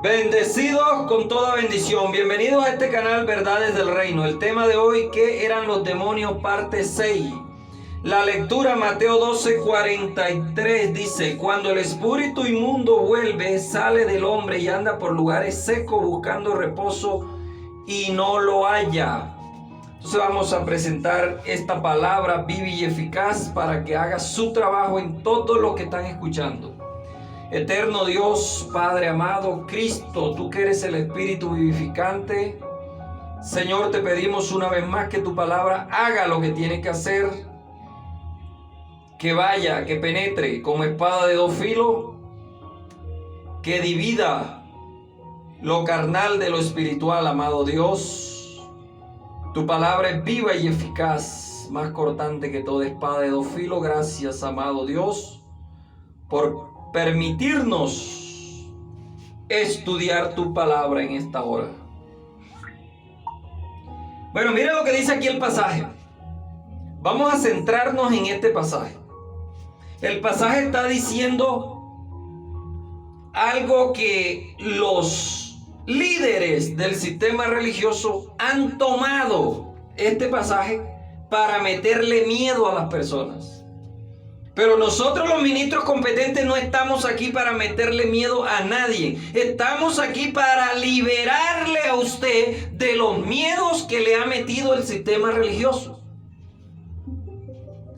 Bendecidos con toda bendición. Bienvenidos a este canal Verdades del Reino. El tema de hoy, ¿qué eran los demonios? Parte 6. La lectura Mateo 12:43 dice: cuando el espíritu inmundo vuelve, sale del hombre y anda por lugares secos buscando reposo y no lo halla. Entonces vamos a presentar esta palabra viva y eficaz para que haga su trabajo en todo lo que están escuchando. Eterno Dios, Padre amado, Cristo, tú que eres el Espíritu vivificante, Señor, te pedimos una vez más que tu palabra haga lo que tiene que hacer, que vaya, que penetre como espada de dos filos, que divida lo carnal de lo espiritual, amado Dios. Tu palabra es viva y eficaz, más cortante que toda espada de dos filos. Gracias, amado Dios, por permitirnos estudiar tu palabra en esta hora. Bueno, mira lo que dice aquí el pasaje. Vamos a centrarnos en este pasaje. El pasaje está diciendo algo que los líderes del sistema religioso han tomado este pasaje para meterle miedo a las personas. Pero nosotros los ministros competentes no estamos aquí para meterle miedo a nadie. Estamos aquí para liberarle a usted de los miedos que le ha metido el sistema religioso.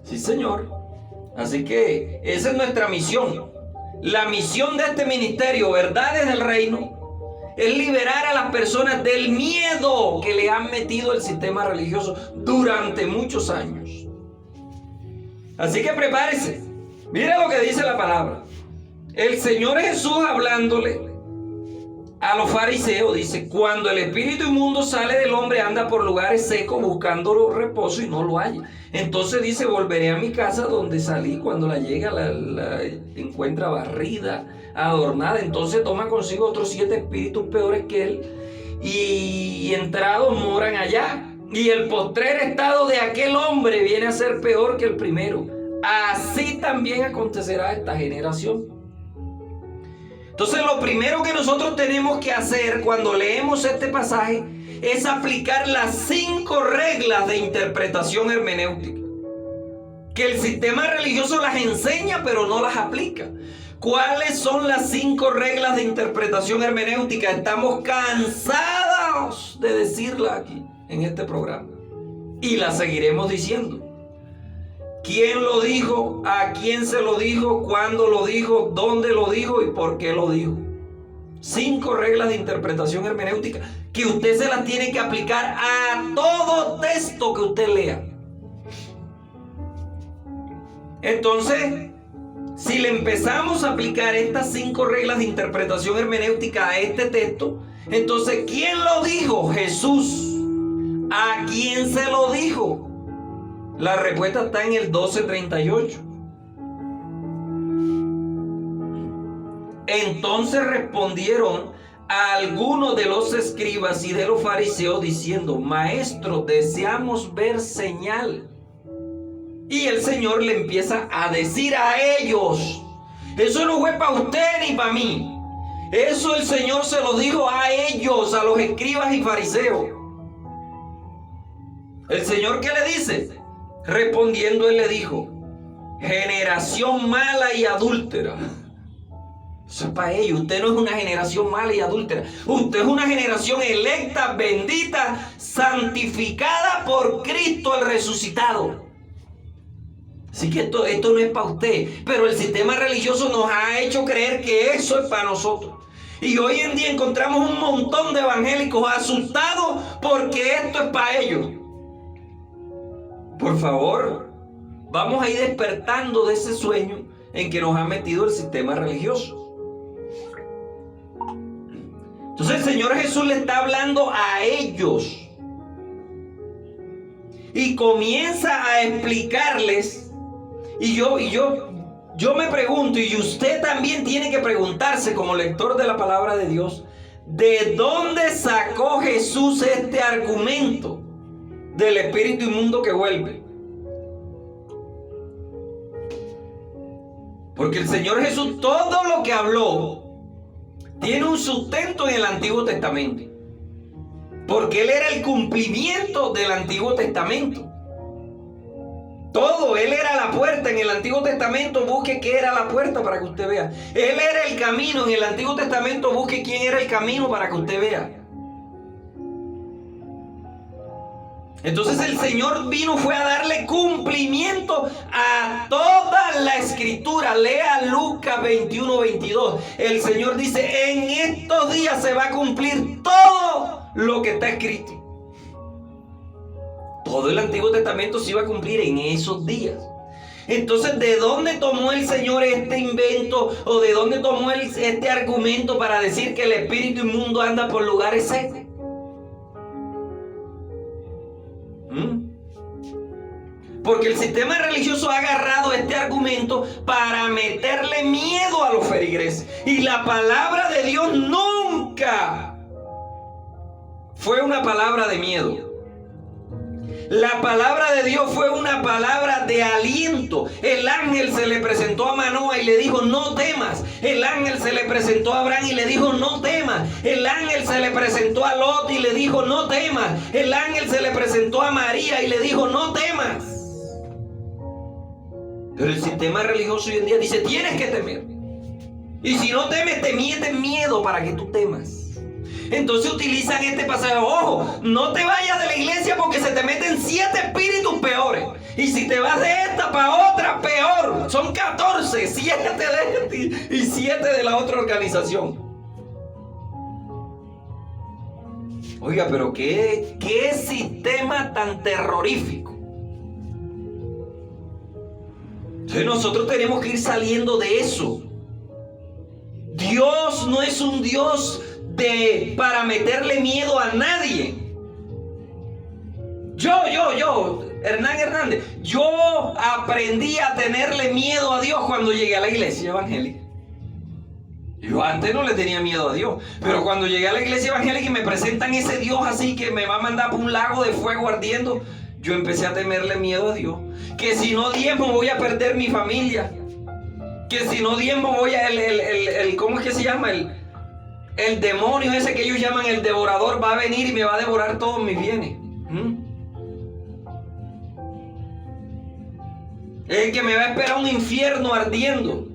Sí, señor. Así que esa es nuestra misión. La misión de este ministerio, Verdades del Reino, es liberar a las personas del miedo que le han metido el sistema religioso durante muchos años. Así que prepárese. Mira lo que dice la palabra. El Señor Jesús, hablándole a los fariseos, dice: cuando el espíritu inmundo sale del hombre, anda por lugares secos buscando reposo y no lo halla. Entonces dice: volveré a mi casa donde salí. Cuando la llega, la encuentra barrida, adornada. Entonces toma consigo otros 7 espíritus peores que él, y entrados moran allá. Y el postrer estado de aquel hombre viene a ser peor que el primero. Así también acontecerá a esta generación. Entonces, lo primero que nosotros tenemos que hacer cuando leemos este pasaje es aplicar las 5 reglas de interpretación hermenéutica, que el sistema religioso las enseña pero no las aplica. ¿Cuáles son las 5 reglas de interpretación hermenéutica? Estamos cansados de decirlas aquí en este programa y la seguiremos diciendo. ¿Quién lo dijo? ¿A quién se lo dijo? ¿Cuándo lo dijo? ¿Dónde lo dijo? ¿Y por qué lo dijo? 5 reglas de interpretación hermenéutica que usted se las tiene que aplicar a todo texto que usted lea. Entonces, si le empezamos a aplicar estas 5 reglas de interpretación hermenéutica a este texto, entonces, ¿quién lo dijo? Jesús. ¿A quién se lo dijo? La respuesta está en el 12:38. Entonces respondieron a algunos de los escribas y de los fariseos diciendo: Maestro, deseamos ver señal. Y el Señor le empieza a decir a ellos: eso no fue para usted ni para mí. Eso el Señor se lo dijo a ellos, a los escribas y fariseos. ¿El Señor qué le dice? Respondiendo, él le dijo: generación mala y adúltera. Eso es para ellos. Usted no es una generación mala y adúltera. Usted es una generación electa, bendita, santificada por Cristo el resucitado. Así que esto no es para usted. Pero el sistema religioso nos ha hecho creer que eso es para nosotros. Y hoy en día encontramos un montón de evangélicos asustados porque esto es para ellos. Por favor, vamos a ir despertando de ese sueño en que nos ha metido el sistema religioso. Entonces el Señor Jesús le está hablando a ellos y comienza a explicarles. Y yo me pregunto, y usted también tiene que preguntarse como lector de la palabra de Dios: ¿de dónde sacó Jesús este argumento del espíritu inmundo que vuelve? Porque el Señor Jesús todo lo que habló tiene un sustento en el Antiguo Testamento. Porque Él era el cumplimiento del Antiguo Testamento. Todo, Él era la puerta en el Antiguo Testamento. Busque qué era la puerta para que usted vea. Él era el camino en el Antiguo Testamento. Busque quién era el camino para que usted vea. Entonces el Señor fue a darle cumplimiento a toda la Escritura. Lea Lucas 21:22. El Señor dice, en estos días se va a cumplir todo lo que está escrito. Todo el Antiguo Testamento se iba a cumplir en esos días. Entonces, ¿de dónde tomó el Señor este invento? ¿O de dónde tomó este argumento para decir que el espíritu inmundo anda por lugares secos? Porque el sistema religioso ha agarrado este argumento para meterle miedo a los feligreses. Y la palabra de Dios nunca fue una palabra de miedo. La palabra de Dios fue una palabra de aliento. El ángel se le presentó a Manoa y le dijo, no temas. El ángel se le presentó a Abraham y le dijo, no temas. El ángel se le presentó a Lot y le dijo, no temas. El ángel se le presentó a María y le dijo, no temas. Pero el sistema religioso hoy en día dice, tienes que temer. Y si no temes, te meten miedo para que tú temas. Entonces utilizan este pasaje. Ojo, no te vayas de la iglesia porque se te meten 7 espíritus peores. Y si te vas de esta para otra, peor. Son 14, 7 de este y 7 de la otra organización. Oiga, pero qué sistema tan terrorífico. Entonces nosotros tenemos que ir saliendo de eso. Dios no es un Dios para meterle miedo a nadie. Yo, Hernán Hernández, yo aprendí a tenerle miedo a Dios cuando llegué a la iglesia evangélica. Yo antes no le tenía miedo a Dios, pero cuando llegué a la iglesia evangélica y me presentan ese Dios así que me va a mandar por un lago de fuego ardiendo, yo empecé a temerle miedo a Dios. Que si no diezmo voy a perder mi familia. Que si no diezmo voy a ¿cómo es que se llama? El demonio ese que ellos llaman el devorador va a venir y me va a devorar todos mis bienes. Es el que me va a esperar un infierno ardiendo.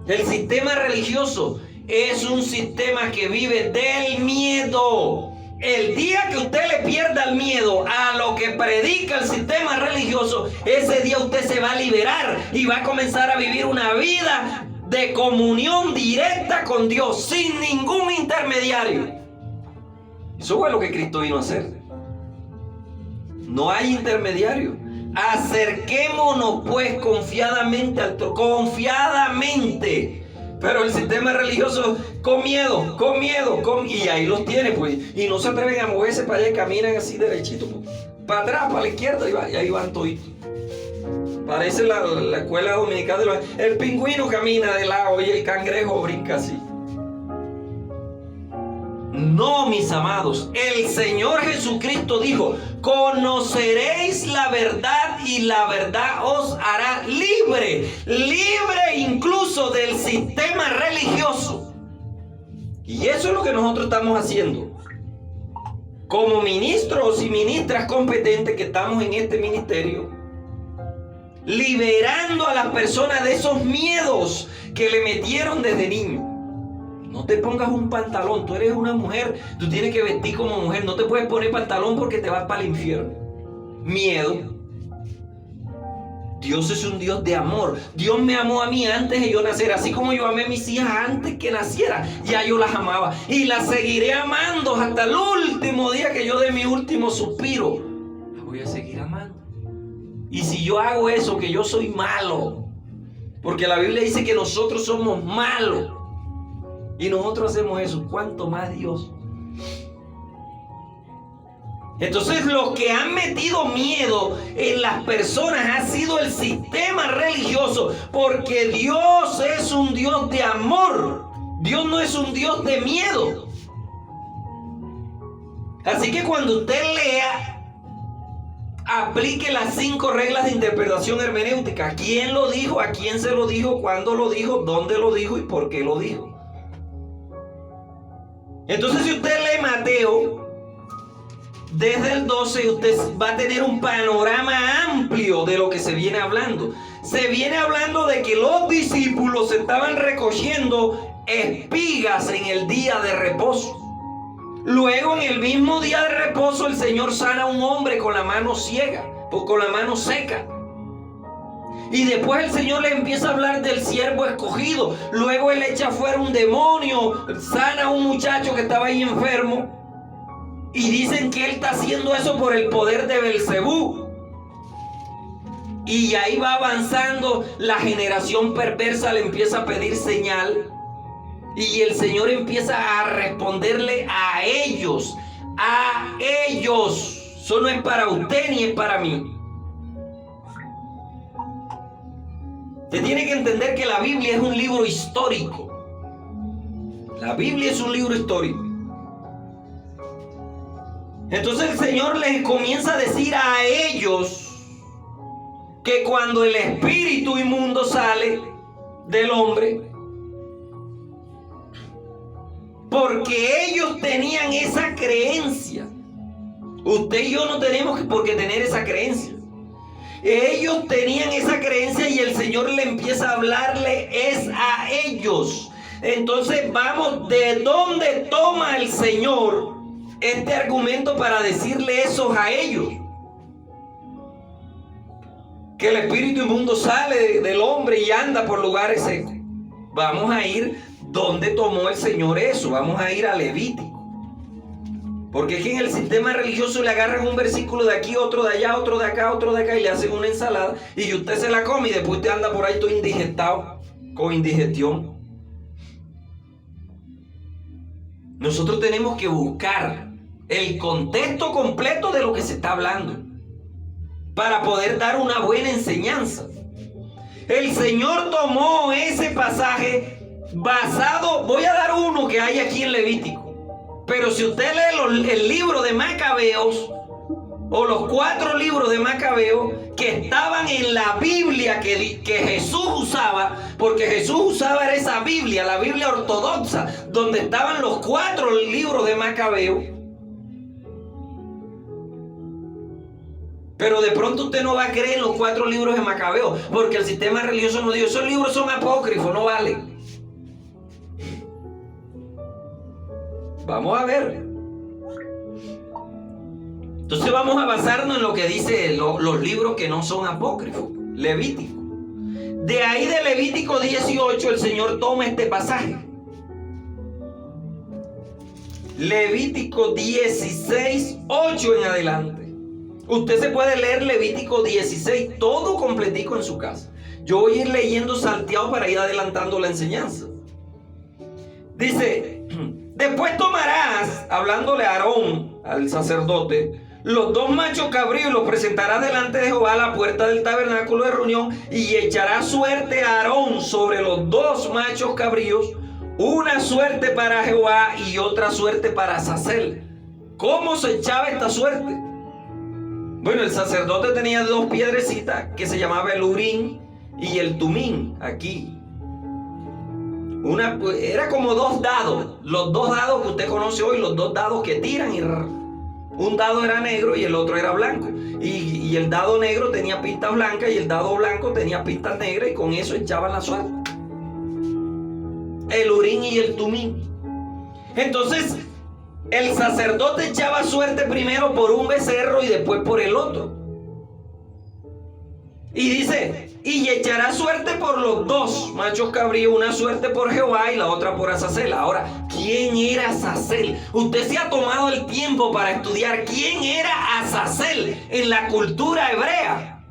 El sistema religioso es un sistema que vive del miedo. El día que usted le pierda el miedo a lo que predica el sistema religioso, ese día usted se va a liberar y va a comenzar a vivir una vida de comunión directa con Dios, sin ningún intermediario. Eso fue lo que Cristo vino a hacer. No hay intermediario. Acerquémonos pues confiadamente al trono, confiadamente. Pero el sistema religioso con miedo, y ahí los tiene pues. Y no se atreven a moverse para allá y caminan así derechito, pues, para atrás, para la izquierda, y ahí van toditos. Parece la escuela dominical el pingüino camina de lado y el cangrejo brinca así. No, mis amados, el Señor Jesucristo dijo, conoceréis la verdad y la verdad os hará libre incluso del sistema religioso. Y eso es lo que nosotros estamos haciendo. Como ministros y ministras competentes que estamos en este ministerio, liberando a las personas de esos miedos que le metieron desde niño. No te pongas un pantalón, tú eres una mujer, tú tienes que vestir como mujer, no te puedes poner pantalón porque te vas para el infierno. Miedo. Dios es un Dios de amor. Dios me amó a mí antes de yo nacer, así como yo amé a mis hijas antes que naciera, ya yo las amaba y las seguiré amando hasta el último día que yo dé mi último suspiro. Las voy a seguir amando. Y si yo hago eso, que yo soy malo, porque la Biblia dice que nosotros somos malos, y nosotros hacemos eso, ¿cuánto más Dios? Entonces los que han metido miedo en las personas ha sido el sistema religioso, porque Dios es un Dios de amor. Dios no es un Dios de miedo. Así que cuando usted lea, aplique las 5 reglas de interpretación hermenéutica. ¿Quién lo dijo? ¿A quién se lo dijo? ¿Cuándo lo dijo? ¿Dónde lo dijo? ¿Y por qué lo dijo? Entonces, si usted lee Mateo, desde el 12, usted va a tener un panorama amplio de lo que se viene hablando. Se viene hablando de que los discípulos estaban recogiendo espigas en el día de reposo. Luego, en el mismo día de reposo, el Señor sana a un hombre con la mano ciega, o con la mano seca. Y después el Señor le empieza a hablar del siervo escogido. Luego Él echa fuera un demonio, sana a un muchacho que estaba ahí enfermo. Y dicen que Él está haciendo eso por el poder de Belcebú. Y ahí va avanzando, la generación perversa le empieza a pedir señal. Y el Señor empieza a responderle a ellos. A ellos. Eso no es para usted ni es para mí. Usted tiene que entender que la Biblia es un libro histórico. La Biblia es un libro histórico. Entonces el Señor les comienza a decir a ellos que cuando el espíritu inmundo sale del hombre, porque ellos tenían esa creencia. Usted y yo no tenemos por qué tener esa creencia. Ellos tenían esa creencia y el Señor le empieza a hablarle es a ellos. Entonces vamos, ¿de dónde toma el Señor este argumento para decirle eso a ellos? Que el espíritu inmundo sale del hombre y anda por lugares secos. Vamos a ir donde tomó el Señor eso. Vamos a ir a Levítico. Porque es que en el sistema religioso le agarran un versículo de aquí, otro de allá, otro de acá, otro de acá y le hacen una ensalada y usted se la come y después usted anda por ahí todo indigestado, con indigestión. Nosotros tenemos que buscar el contexto completo de lo que se está hablando para poder dar una buena enseñanza. El Señor tomó ese pasaje basado, voy a dar uno que hay aquí en Levítico. Pero si usted lee el libro de Macabeos, o los 4 libros de Macabeos que estaban en la Biblia que Jesús usaba, porque Jesús usaba esa Biblia, la Biblia ortodoxa, donde estaban los 4 libros de Macabeos. Pero de pronto usted no va a creer en los 4 libros de Macabeos, porque el sistema religioso nos dijo, esos libros son apócrifos, no valen. Vamos a ver. Entonces vamos a basarnos en lo que dice los libros que no son apócrifos. Levítico. De ahí de Levítico 18 el Señor toma este pasaje. Levítico 16, 8 en adelante. Usted se puede leer Levítico 16 todo completico en su casa. Yo voy a ir leyendo salteado para ir adelantando la enseñanza. Dice: después tomarás, hablándole a Aarón, al sacerdote, los 2 machos cabríos y los presentarás delante de Jehová a la puerta del tabernáculo de reunión, y echarás suerte a Aarón sobre los 2 machos cabríos, una suerte para Jehová y otra suerte para Azazel. ¿Cómo se echaba esta suerte? Bueno, el sacerdote tenía 2 piedrecitas que se llamaba el Urín y el Tumín aquí. Era como 2 dados, los 2 dados que usted conoce hoy, los 2 dados que tiran, y un dado era negro y el otro era blanco, y el dado negro tenía pintas blancas y el dado blanco tenía pintas negras, y con eso echaban la suerte, el Urín y el Tumín. Entonces el sacerdote echaba suerte primero por un becerro y después por el otro, y dice: y echará suerte por los 2 machos cabríos, una suerte por Jehová y la otra por Azazel. Ahora, ¿quién era Azazel? Usted se ha tomado el tiempo para estudiar quién era Azazel en la cultura hebrea.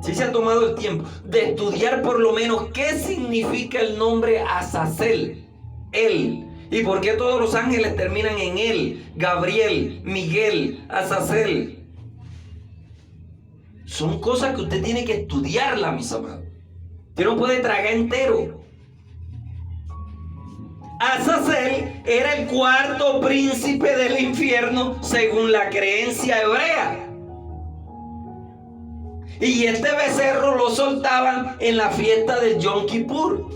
Sí se ha tomado el tiempo de estudiar por lo menos qué significa el nombre Azazel, él. ¿Y por qué todos los ángeles terminan en él? Gabriel, Miguel, Azazel. Son cosas que usted tiene que estudiarlas, mis amados. Usted no puede tragar entero. Azazel era el 4.º príncipe del infierno según la creencia hebrea. Y este becerro lo soltaban en la fiesta del Yom Kippur.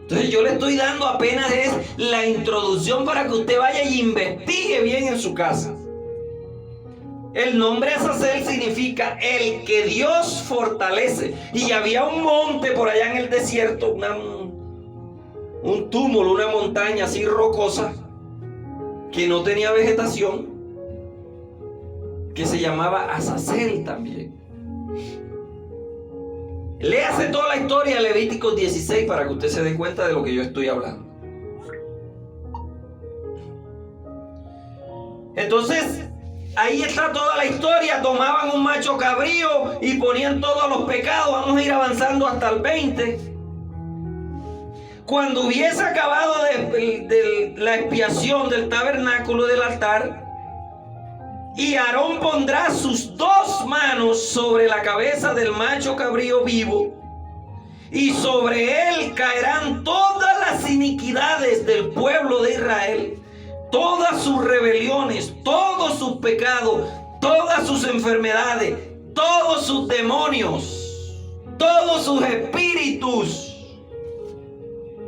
Entonces yo le estoy dando apenas es la introducción para que usted vaya y investigue bien en su casa. El nombre Azazel significa el que Dios fortalece. Y había un monte por allá en el desierto, un túmulo, una montaña así rocosa, que no tenía vegetación, que se llamaba Azazel también. Léase toda la historia de Levíticos 16 para que usted se dé cuenta de lo que yo estoy hablando. Entonces, ahí está toda la historia. Tomaban un macho cabrío y ponían todos los pecados. Vamos a ir avanzando hasta el 20. Cuando hubiese acabado de la expiación del tabernáculo del altar, y Aarón pondrá sus 2 manos sobre la cabeza del macho cabrío vivo, y sobre él caerán todas las iniquidades del pueblo de Israel, todas sus rebeliones, todos sus pecados, todas sus enfermedades, todos sus demonios, todos sus espíritus.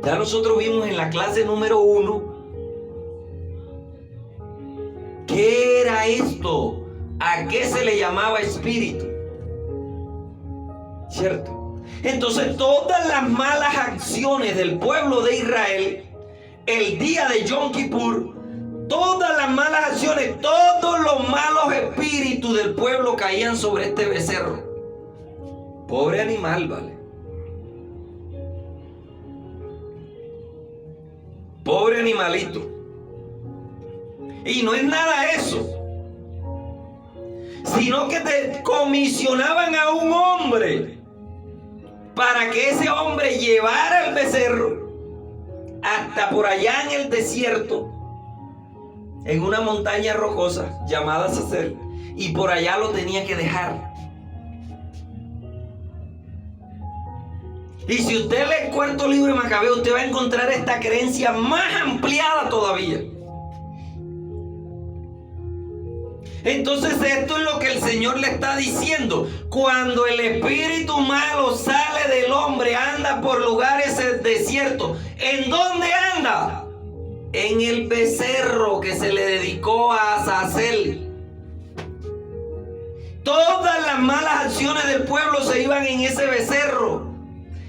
Ya nosotros vimos en la clase número 1 ¿qué era esto? ¿A qué se le llamaba espíritu? ¿Cierto? Entonces todas las malas acciones del pueblo de Israel, el día de Yom Kippur, todas las malas acciones, todos los malos espíritus del pueblo caían sobre este becerro. Pobre animal, ¿vale? Pobre animalito. Y no es nada eso, sino que te comisionaban a un hombre para que ese hombre llevara el becerro hasta por allá en el desierto, en una montaña rocosa llamada Azazel, y por allá lo tenía que dejar. Y si usted lee el 4º libro de Macabeo, usted va a encontrar esta creencia más ampliada todavía. Entonces esto es lo que el Señor le está diciendo. Cuando el espíritu malo sale del hombre, anda por lugares desiertos. ¿En dónde anda? En el becerro que se le dedicó a Azazel. Todas las malas acciones del pueblo se iban en ese becerro.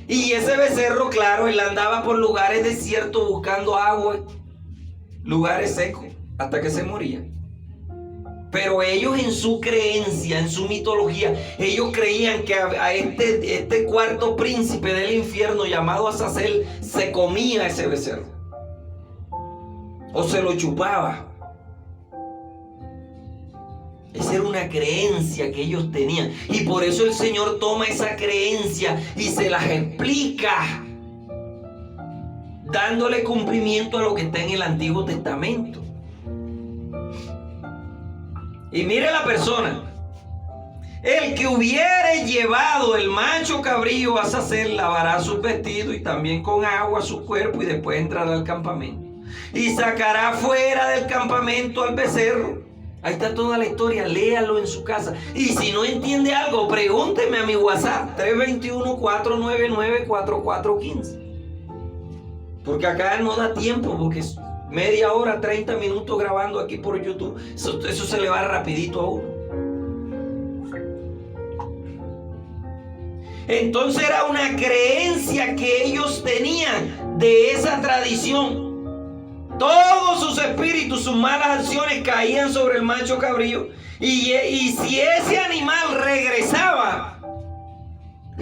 Y ese becerro, claro, él andaba por lugares desiertos buscando agua, lugares secos, hasta que se moría. Pero ellos en su creencia, en su mitología, ellos creían que a este cuarto príncipe del infierno llamado Azazel se comía ese becerro. O se lo chupaba. Esa era una creencia que ellos tenían. Y por eso el Señor toma esa creencia y se las explica, dándole cumplimiento a lo que está en el Antiguo Testamento. Y mire la persona. El que hubiere llevado el macho cabrío a Azazel lavará sus vestidos y también con agua su cuerpo, y después entrará al campamento. Y sacará fuera del campamento al becerro. Ahí está toda la historia, léalo en su casa. Y si no entiende algo, pregúnteme a mi WhatsApp, 321-499-4415. Porque acá no da tiempo, porque es media hora, 30 minutos grabando aquí por YouTube. Eso se le va rapidito a uno. Entonces era una creencia que ellos tenían de esa tradición. Todos sus espíritus, sus malas acciones caían sobre el macho cabrío. Y si ese animal regresaba,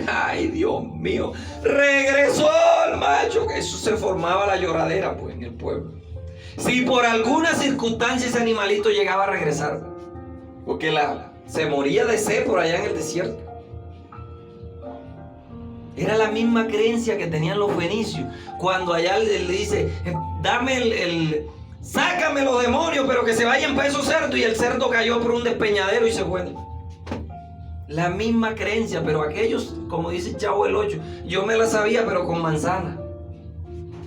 ay Dios mío, regresó el macho, que eso se formaba la lloradera pues en el pueblo. Si por alguna circunstancia ese animalito llegaba a regresar, porque se moría de sed por allá en el desierto. Era la misma creencia que tenían los fenicios. Cuando allá le dice, dame sácame los demonios, pero que se vayan para esos cerdos. Y el cerdo cayó por un despeñadero y se fue. La misma creencia, pero aquellos, como dice Chavo el 8, yo me la sabía, pero con manzana.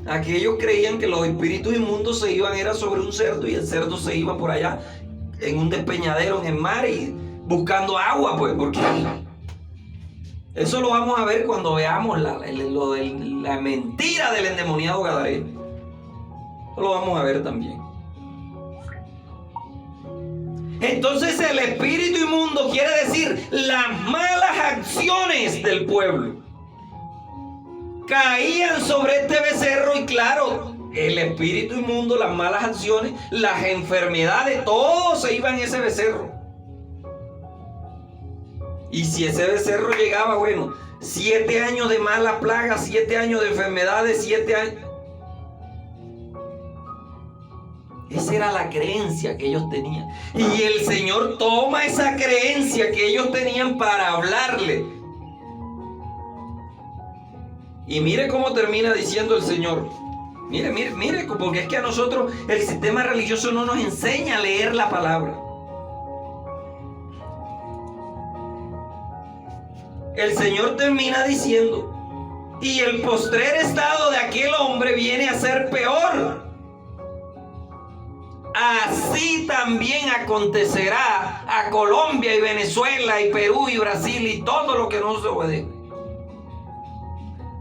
Aquellos creían que los espíritus inmundos se iban, era sobre un cerdo, y el cerdo se iba por allá en un despeñadero en el mar y buscando agua, pues, porque Eso lo vamos a ver cuando veamos la mentira del endemoniado gadareno. Eso lo vamos a ver también. Entonces el espíritu inmundo quiere decir las malas acciones del pueblo. Caían sobre este becerro y claro, el espíritu inmundo, las malas acciones, las enfermedades, todo se iba en ese becerro. Y si ese becerro llegaba, 7 años de mala plaga, 7 años de enfermedades, 7 años. Esa era la creencia que ellos tenían. Y el Señor toma esa creencia que ellos tenían para hablarle. Y mire cómo termina diciendo el Señor. Mire, porque es que a nosotros el sistema religioso no nos enseña a leer la palabra. El Señor termina diciendo, y el postrer estado de aquel hombre viene a ser peor. Así también acontecerá a Colombia y Venezuela y Perú y Brasil y todo lo que no se obedece.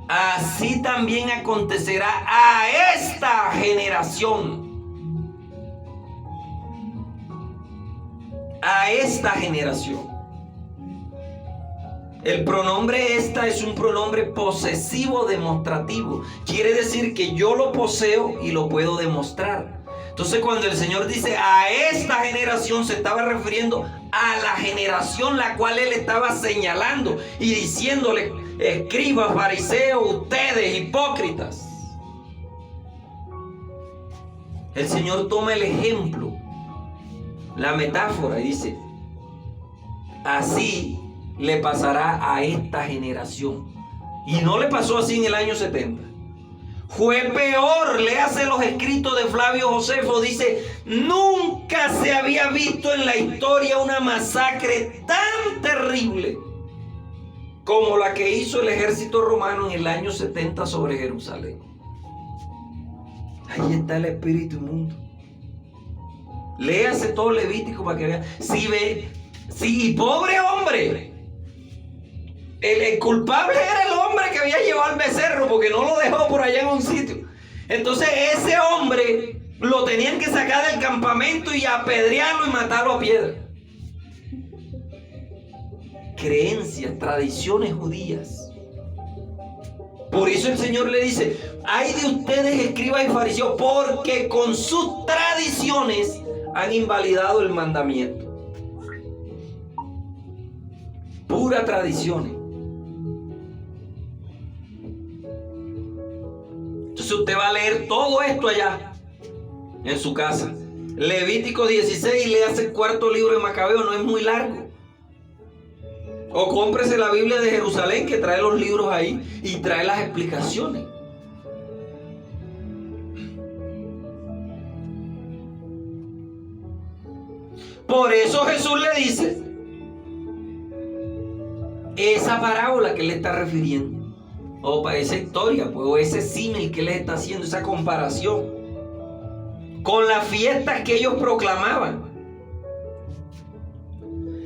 Así también acontecerá a esta generación. A esta generación. El pronombre esta es un pronombre posesivo demostrativo. Quiere decir que yo lo poseo y lo puedo demostrar. Entonces cuando el Señor dice a esta generación, se estaba refiriendo a la generación la cual Él estaba señalando y diciéndole: escribas, fariseos, ustedes hipócritas. El Señor toma el ejemplo, la metáfora, y dice: así le pasará a esta generación. Y no le pasó así en el año 70. Fue peor. Léase los escritos de Flavio Josefo. Dice: nunca se había visto en la historia una masacre tan terrible como la que hizo el ejército romano en el año 70 sobre Jerusalén. Ahí está el espíritu inmundo. Léase todo Levítico para que vea. Sí, pobre hombre. El culpable era el hombre que había llevado al becerro, porque no lo dejó por allá en un sitio. Entonces ese hombre lo tenían que sacar del campamento y apedrearlo y matarlo a piedra. Creencias, tradiciones judías. Por eso el Señor le dice: ay de ustedes, escribas y fariseos, porque con sus tradiciones han invalidado el mandamiento. Pura tradiciones. Entonces usted va a leer todo esto allá en su casa. Levítico 16, léase el cuarto libro de Macabeo, no es muy largo. O cómprese la Biblia de Jerusalén, que trae los libros ahí y trae las explicaciones. Por eso Jesús le dice esa parábola que le está refiriendo, o para esa historia, pues, o ese símil que le está haciendo, esa comparación con las fiestas que ellos proclamaban.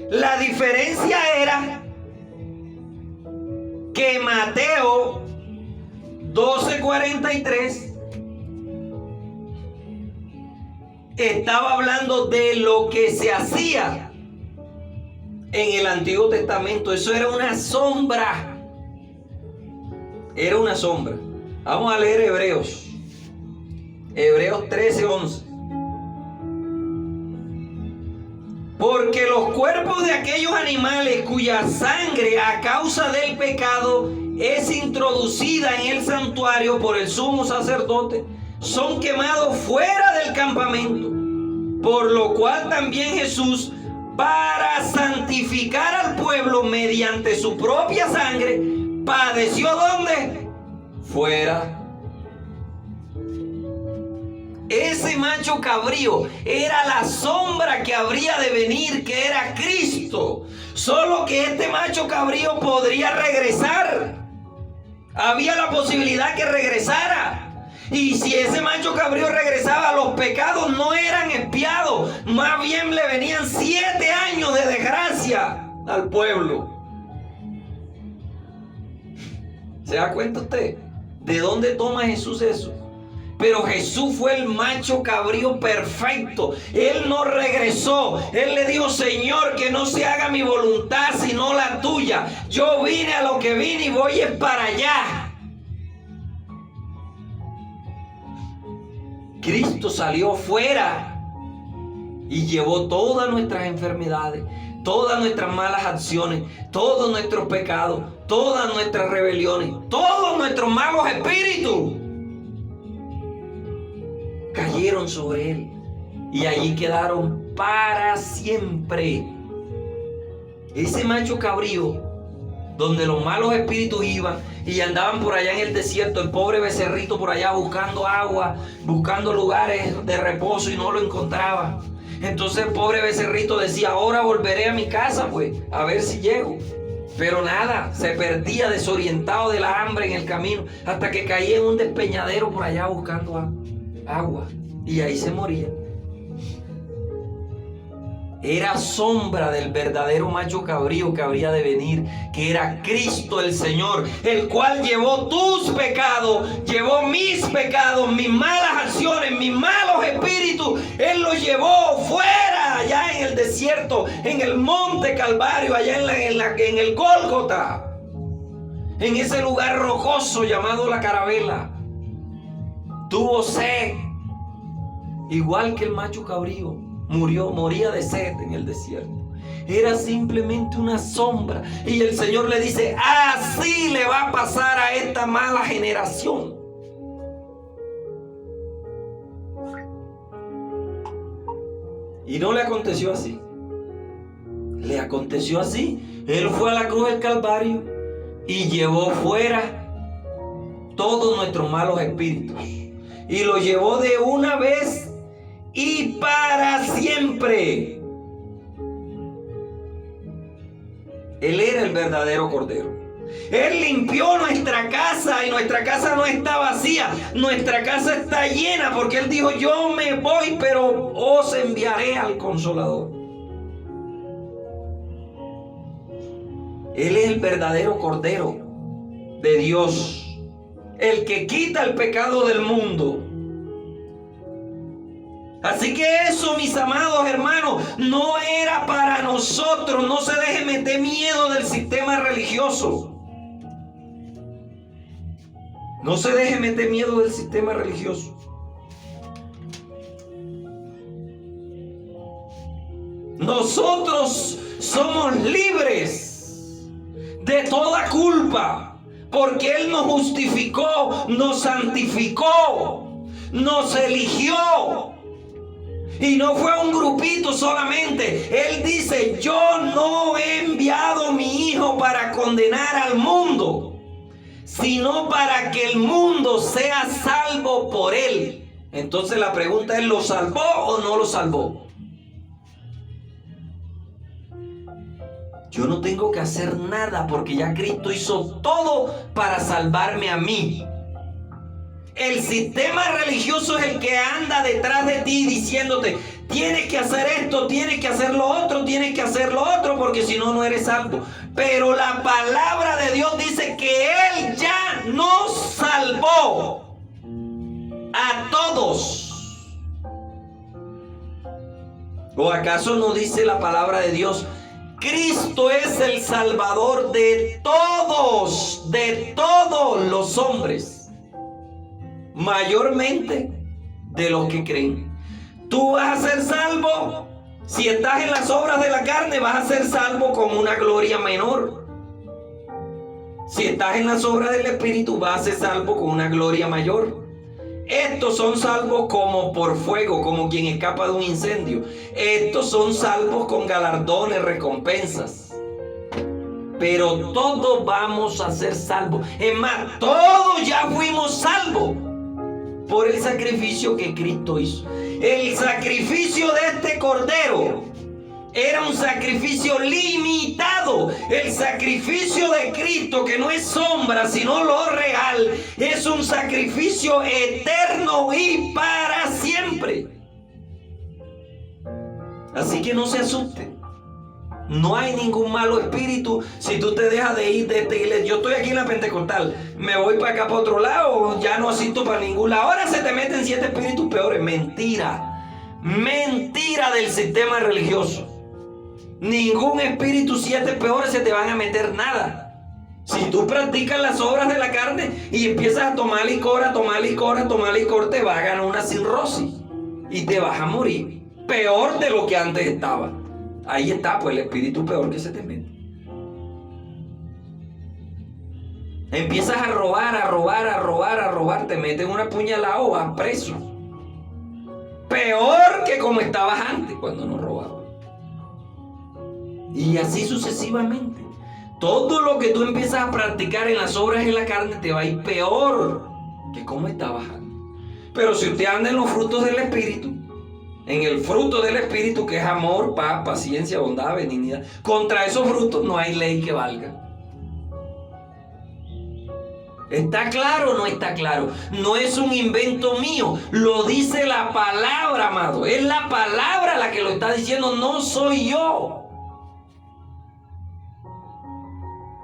La diferencia era que Mateo 12:43 estaba hablando de lo que se hacía en el Antiguo Testamento. Eso era una sombra. Era una sombra. Vamos a leer Hebreos 13:11. Porque los cuerpos de aquellos animales cuya sangre a causa del pecado es introducida en el santuario por el sumo sacerdote, son quemados fuera del campamento. Por lo cual también Jesús, para santificar al pueblo mediante su propia sangre, padeció ¿dónde? Fuera. Ese macho cabrío era la sombra que habría de venir, que era Cristo. Solo que este macho cabrío podría regresar. Había la posibilidad que regresara. Y si ese macho cabrío regresaba, los pecados no eran expiados. Más bien le venían 7 años de desgracia al pueblo. ¿Se da cuenta usted? ¿De dónde toma Jesús eso? Pero Jesús fue el macho cabrío perfecto. Él no regresó. Él le dijo: Señor, que no se haga mi voluntad sino la tuya. Yo vine a lo que vine y voy es para allá. Cristo salió fuera y llevó todas nuestras enfermedades, todas nuestras malas acciones, todos nuestros pecados, todas nuestras rebeliones, todos nuestros malos espíritus cayeron sobre él y allí quedaron para siempre. Ese macho cabrío, donde los malos espíritus iban y andaban por allá en el desierto, el pobre becerrito por allá buscando agua, buscando lugares de reposo y no lo encontraba. Entonces el pobre becerrito decía: ahora volveré a mi casa, pues, a ver si llego. Pero nada, se perdía desorientado de la hambre en el camino, hasta que caía en un despeñadero por allá buscando agua, y ahí se moría. Era sombra del verdadero macho cabrío que habría de venir, que era Cristo el Señor, el cual llevó tus pecados, llevó mis pecados, mis malas acciones, mis malos espíritus. Él los llevó fuera, allá en el desierto, en el monte Calvario, allá en el Gólgota, en ese lugar rocoso llamado la Carabela. Tuvo sed, igual que el macho cabrío. Moría de sed en el desierto. Era simplemente una sombra. Y el Señor le dice: así le va a pasar a esta mala generación. Y no le aconteció así. Le aconteció así. Él fue a la cruz del Calvario y llevó fuera todos nuestros malos espíritus. Y lo llevó de una vez y para siempre. Él era el verdadero Cordero. Él limpió nuestra casa y nuestra casa no está vacía. Nuestra casa está llena porque Él dijo: yo me voy, pero os enviaré al Consolador. Él es el verdadero Cordero de Dios, el que quita el pecado del mundo. Así que eso, mis amados hermanos, no era para nosotros. No se deje meter miedo del sistema religioso. No se deje meter miedo del sistema religioso. Nosotros somos libres de toda culpa, porque Él nos justificó, nos santificó, nos eligió. Y no fue un grupito solamente. Él dice: yo no he enviado a mi Hijo para condenar al mundo, sino para que el mundo sea salvo por Él. Entonces la pregunta es: ¿lo salvó o no lo salvó? Yo no tengo que hacer nada porque ya Cristo hizo todo para salvarme a mí. El sistema religioso es el que anda detrás de ti diciéndote: tienes que hacer esto, tienes que hacer lo otro, tienes que hacer lo otro, porque si no, no eres salvo. Pero la palabra de Dios dice que Él ya nos salvó a todos. ¿O acaso no dice la palabra de Dios: Cristo es el Salvador de todos los hombres? Mayormente de los que creen. Tú vas a ser salvo. Si estás en las obras de la carne, vas a ser salvo con una gloria menor. Si estás en las obras del Espíritu, vas a ser salvo con una gloria mayor. Estos son salvos como por fuego, como quien escapa de un incendio. Estos son salvos con galardones, recompensas. Pero todos vamos a ser salvos. Es más, todos ya fuimos salvos por el sacrificio que Cristo hizo. El sacrificio de este Cordero era un sacrificio limitado. El sacrificio de Cristo, que no es sombra sino lo real, es un sacrificio eterno y para siempre. Así que no se asusten. No hay ningún malo espíritu si tú te dejas de ir de esta iglesia. Yo estoy aquí en la Pentecostal, me voy para acá para otro lado, ya no asisto para ningún lado. Ahora se te meten 7 espíritus peores. Mentira. Mentira del sistema religioso. Ningún espíritu 7 peores se te van a meter nada. Si tú practicas las obras de la carne y empiezas a tomar licor, te va a ganar una cirrosis y te vas a morir. Peor de lo que antes estaba. Ahí está, pues, el espíritu peor que se te mete. Empiezas a robar, te meten una puñalada o vas preso. Peor que como estabas antes cuando no robabas. Y así sucesivamente. Todo lo que tú empiezas a practicar en las obras de la carne te va a ir peor que como estabas antes. Pero si usted anda en los frutos del Espíritu, en el fruto del Espíritu, que es amor, paz, paciencia, bondad, benignidad, contra esos frutos no hay ley que valga. ¿Está claro o no está claro? No es un invento mío, lo dice la palabra, amado. Es la palabra la que lo está diciendo, no soy yo.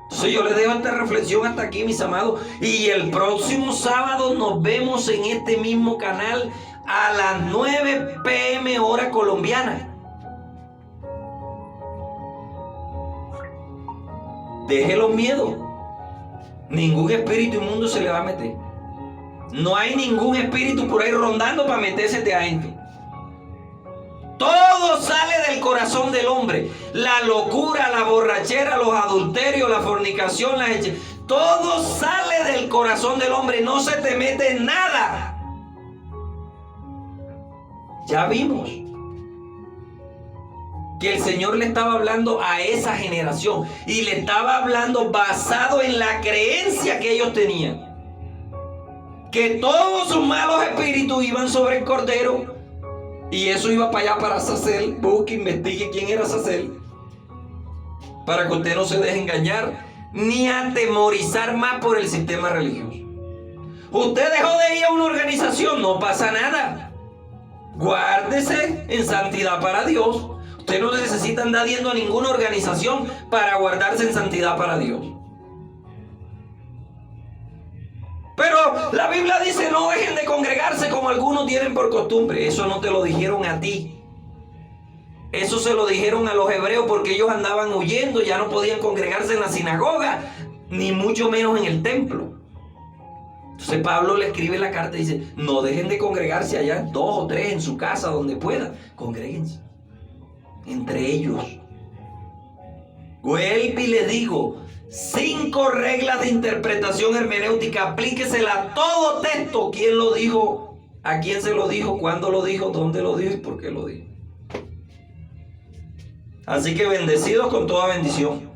Entonces yo les dejo esta reflexión hasta aquí, mis amados. Y el próximo sábado nos vemos en este mismo canal a las 9 p.m. hora colombiana. Deje los miedos. Ningún espíritu inmundo se le va a meter. No hay ningún espíritu por ahí rondando para meterse de adentro. Todo sale del corazón del hombre. La locura, la borrachera, los adulterios, la fornicación, todo sale del corazón del hombre. No se te mete nada. Ya vimos que el Señor le estaba hablando a esa generación y le estaba hablando basado en la creencia que ellos tenían, que todos sus malos espíritus iban sobre el Cordero y eso iba para allá, para Azazel. Busque, investigue quién era Azazel, para que usted no se deje engañar ni atemorizar más por el sistema religioso. Usted dejó de ir a una organización, no pasa nada. Guárdese en santidad para Dios. Usted no necesita andar yendo a ninguna organización para guardarse en santidad para Dios. Pero la Biblia dice: no dejen de congregarse como algunos tienen por costumbre. Eso no te lo dijeron a ti. Eso se lo dijeron a los hebreos porque ellos andaban huyendo, ya no podían congregarse en la sinagoga, ni mucho menos en el templo. Entonces Pablo le escribe la carta y dice: no dejen de congregarse allá, 2 o 3 en su casa, donde puedan. Congréguense entre ellos. Vuelvo y le digo: 5 reglas de interpretación hermenéutica, aplíquesela a todo texto. ¿Quién lo dijo? ¿A quién se lo dijo? ¿Cuándo lo dijo? ¿Dónde lo dijo? ¿Y por qué lo dijo? Así que bendecidos con toda bendición.